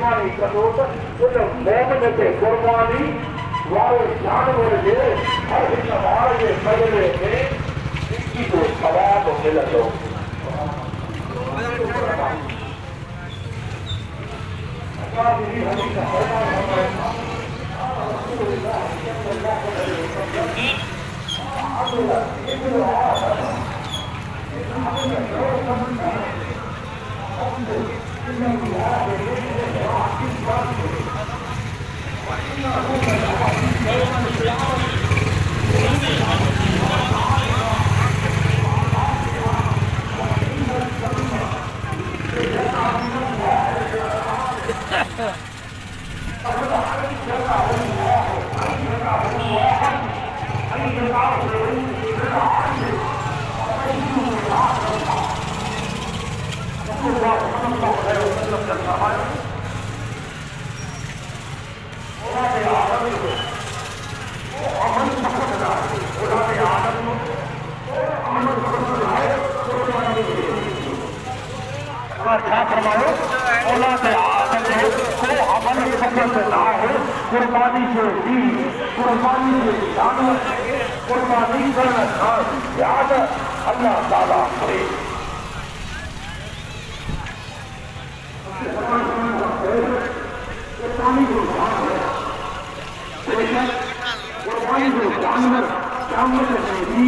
कुर्बानी करोत उन मोमिन ते कुर्बानी वारे जानवर जे हर हिक मार जे बदले में इनकी को सवाब मिलंदो। कुर्बानी से दी कुर्बानी से जानवर कुर्बानी करना याद अल्लाह ताला करे। कुर्बानी को जानवर जानवर से दी